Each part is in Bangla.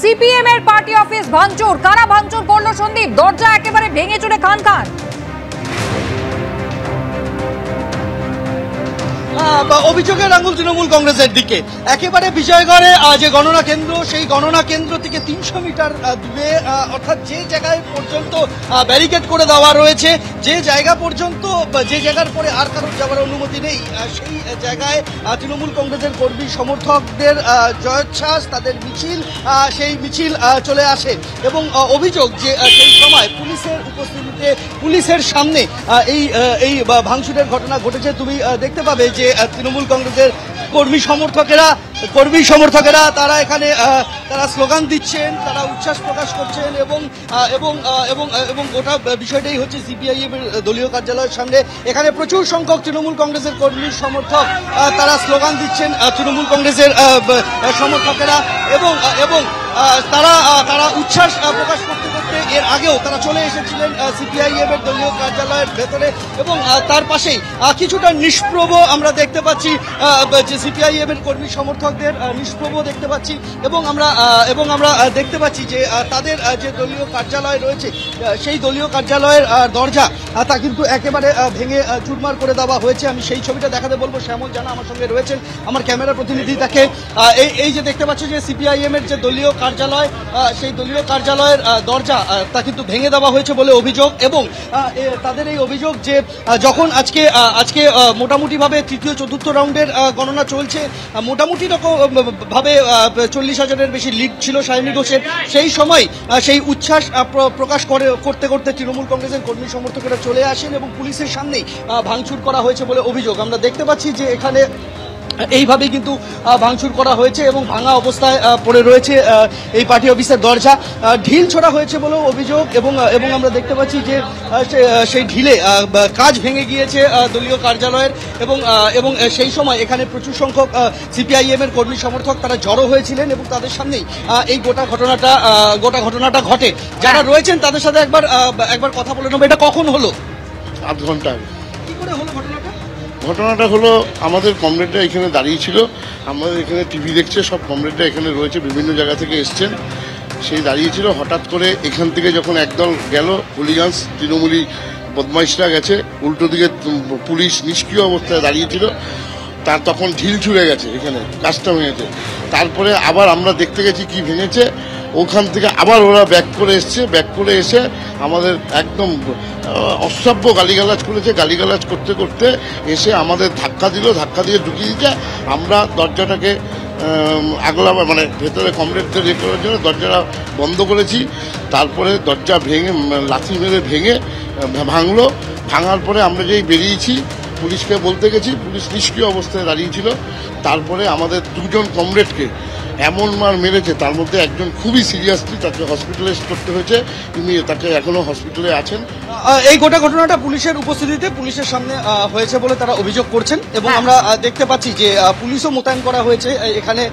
সিপিএম এর পার্টি অফিস ভাঙচুর, কারা ভাঙচুর করলো সন্দীপ? দরজা একেবারে ভেঙে চুরে খান খান। অভিযোগের আঙুল তৃণমূল কংগ্রেসের দিকে। একেবারে বিজয়গড়ে যে গণনা কেন্দ্র, সেই গণনা কেন্দ্র থেকে 300 মিটার দূরে, অর্থাৎ যে জায়গায় পর্যন্ত ব্যারিকেড করে দেওয়া রয়েছে, যে জায়গা পর্যন্ত, যে জায়গার পরে আর কারোর যাওয়ার অনুমতি নেই, সেই জায়গায় তৃণমূল কংগ্রেসের কর্মী সমর্থকদের জয়োচ্ছ্বাস, তাদের মিছিল, সেই মিছিল চলে আসে এবং অভিযোগ যে সেই সময় পুলিশের উপস্থিতিতে, পুলিশের সামনে এই ভাঙচুরের ঘটনা ঘটেছে। তুমি দেখতে পাবে যে তৃণমূল কংগ্রেসের কর্মী সমর্থকেরা তারা এখানে তারা স্লোগান দিচ্ছেন, তারা উচ্ছ্বাস প্রকাশ করছেন এবং এবং এবং এবং গোটা বিষয়টাই হচ্ছে সিপিআইএম এর দলীয় কার্যালয়ের সামনে। এখানে প্রচুর সংখ্যক তৃণমূল কংগ্রেসের কর্মী সমর্থক তারা স্লোগান দিচ্ছেন, তৃণমূল কংগ্রেসের সমর্থকেরা এবং এবং তারা উচ্ছ্বাস প্রকাশ করতে করতে এর আগেও তারা চলে এসেছিলেন সিপিআইএম এর দলীয় কার্যালয়ের ভেতরে এবং তার পাশেই কিছুটা নিষ্প্রভ আমরা দেখতে পাচ্ছি, যে সিপিআইএম এর কর্মী সমর্থকদের নিষ্প্রভ দেখতে পাচ্ছি এবং আমরা দেখতে পাচ্ছি যে তাদের যে দলীয় কার্যালয় রয়েছে, সেই দলীয় কার্যালয়ের দরজা তা কিন্তু একেবারে ভেঙে চুরমার করে দেওয়া হয়েছে। আমি সেই ছবিটা দেখাতে বলবো, শ্যামল জানা আমার সঙ্গে রয়েছেন, আমার ক্যামেরা প্রতিনিধি। তাকে এই যে দেখতে পাচ্ছ যে সিপিআইএম এর যে দলীয় কার্যালয়, সেই দলীয় কার্যালয়ের দরজা তা কিন্তু ভেঙে দেওয়া হয়েছে বলে অভিযোগ এবং তাদের এই অভিযোগ যে যখন আজকে মোটামুটিভাবে তৃতীয় চতুর্থ রাউন্ডের গণনা চলছে, মোটামুটি রকম ভাবে 40,000-এর বেশি লিড ছিল সায়নী ঘোষের, সেই সময় সেই উচ্ছ্বাস প্রকাশ করতে করতে তৃণমূল কংগ্রেসের কর্মী সমর্থকেরা চলে আসেন এবং পুলিশের সামনেই ভাঙচুর করা হয়েছে বলে অভিযোগ। আমরা দেখতে পাচ্ছি যে এখানে এইভাবেই কিন্তু ভাঙচুর করা হয়েছে এবং ভাঙা অবস্থায় পড়ে রয়েছে এই পার্টি অফিসের দরজা, ঢিল ছোড়া হয়েছে বলেও অভিযোগ এবং আমরা দেখতে পাচ্ছি যে সেই ঢিলে কাজ ভেঙে গিয়েছে দলীয় কার্যালয়ের এবং সেই সময় এখানে প্রচুর সংখ্যক সিপিআইএম এর কর্মী সমর্থক তারা জড়ো হয়েছিলেন এবং তাদের সামনেই এই গোটা ঘটনাটা ঘটে। যারা রয়েছেন তাদের সাথে একবার কথা বলে নেবো। এটা কখন হলো? আধ ঘন্টা আগে। কি করে হলো ঘটনাটা হলো, আমাদের কমরেডরা এখানে দাঁড়িয়েছিল, আমাদের এখানে টিভি দেখছে, সব কমরেডরা এখানে রয়েছে, বিভিন্ন জায়গা থেকে এসছেন, সেই দাঁড়িয়েছিল। হঠাৎ করে এখান থেকে যখন একদল গেল, হুলিগানস তৃণমূলী বদমাইশরা গেছে, উল্টো দিকে পুলিশ নিষ্ক্রিয় অবস্থায় দাঁড়িয়েছিল, তার তখন ঢিল ছুঁড়ে গেছে, এখানে কাজটা ভেঙেছে। তারপরে আবার আমরা দেখতে গেছি কি ভেঙেছে, ওখান থেকে আবার ওরা ব্যাক করে এসে আমাদের একদম অসভ্য গালিগালাজ করেছে। গালিগালাজ করতে করতে এসে আমাদের ধাক্কা দিয়ে ঢুকিয়ে দিতে, আমরা দরজাটাকে মানে ভেতরে কমরেডদের ইয়ে করার জন্য দরজাটা বন্ধ করেছি। তারপরে দরজা ভেঙে, লাথি মেরে ভাঙার পরে আমরা যেই বেরিয়েছি, পুলিশকে বলতে গেছি, পুলিশ নিষ্ক্রিয় অবস্থায় দাঁড়িয়েছিল। তারপরে আমাদের দুজন কমরেডকে এমন মার মেরেছে, তার মধ্যে একজন খুবই সিরিয়াসলি, তাকে হসপিটালাইজ করতে হয়েছে, তাকে এখনো হসপিটালে আছেন। এই গোটা ঘটনাটা পুলিশের উপস্থিতিতে পুলিশের সামনে হয়েছে বলে তারা অভিযোগ করছেন এবং আমরা দেখতে পাচ্ছি যে পুলিশও মোতায়েন করা হয়েছে এখানে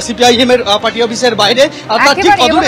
সিপিআইএম এর পার্টি অফিসের বাইরে।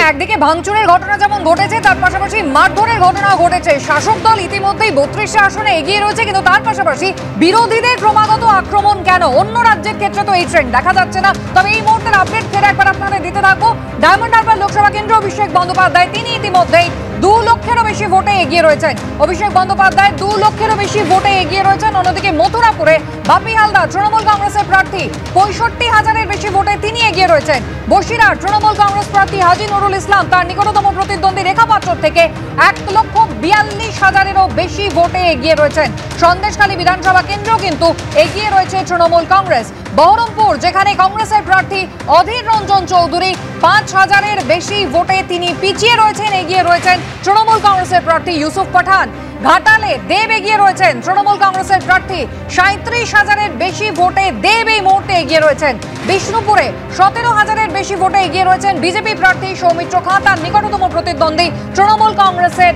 একদিকে ভাঙচুরের ঘটনা যেমন ঘটেছে, তার পাশাপাশি মারধরের ঘটনাও ঘটেছে। শাসক দল ইতিমধ্যেই 32 আসনে এগিয়ে রয়েছে, কিন্তু তার পাশাপাশি বিরোধীদের ক্রমাগত আক্রমণ কেন? অন্য রাজ্যের ক্ষেত্রে তো এই ট্রেন্ড দেখা যাচ্ছে না। তবে এই মুহূর্তের আপডেট ফের একবার আপনাদের দিতে থাকবো। ডায়মন্ড হারবার লোকসভা কেন্দ্র অভিষেক বন্দ্যোপাধ্যায়, তিনি ইতিমধ্যেই 2 লক্ষেরও বেশি ভোটে এগিয়ে রয়েছেন। অভিষেক বন্দ্যোপাধ্যায় 2 লক্ষেরও বেশি ভোটে এগিয়ে রয়েছেন। অন্যদিকে মথুরাপুরে বাপি হালদার তৃণমূল কংগ্রেসের প্রার্থী, 65,000-এর বেশি ভোটে তিনি এগিয়ে রয়েছেন। বসিরহাট তৃণমূল কংগ্রেস প্রার্থী হাজি নুরুল ইসলাম তার নিকটতম প্রতিদ্বন্দ্বী রেখা পাত্র থেকে 1,42,000-এরও বেশি ভোটে এগিয়ে রয়েছেন। সন্দেশখালী বিধানসভা কেন্দ্র কিন্তু এগিয়ে রয়েছে তৃণমূল কংগ্রেস। বহরমপুর, যেখানে কংগ্রেসের প্রার্থী অধীর রঞ্জন চৌধুরী 5,000-এর বেশি ভোটে তিনি পিছিয়ে রয়েছেন, এগিয়ে রয়েছেন তৃণমূল কংগ্রেসের প্রার্থী ইউসুফ পাঠান। ঘাটালে দেব এগিয়ে রয়েছেন তৃণমূল কংগ্রেসের প্রার্থী, 37,000-এর বেশি ভোটে দেব এই মুহূর্তে এগিয়ে রয়েছেন। বিষ্ণুপুরে 17,000-এর বেশি ভোটে এগিয়ে রয়েছেন বিজেপি প্রার্থী সৌমিত্র খাঁ, তার নিকটতম প্রতিদ্বন্দ্বী তৃণমূল কংগ্রেসের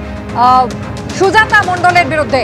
সুজাতা মণ্ডলের বিরুদ্ধে।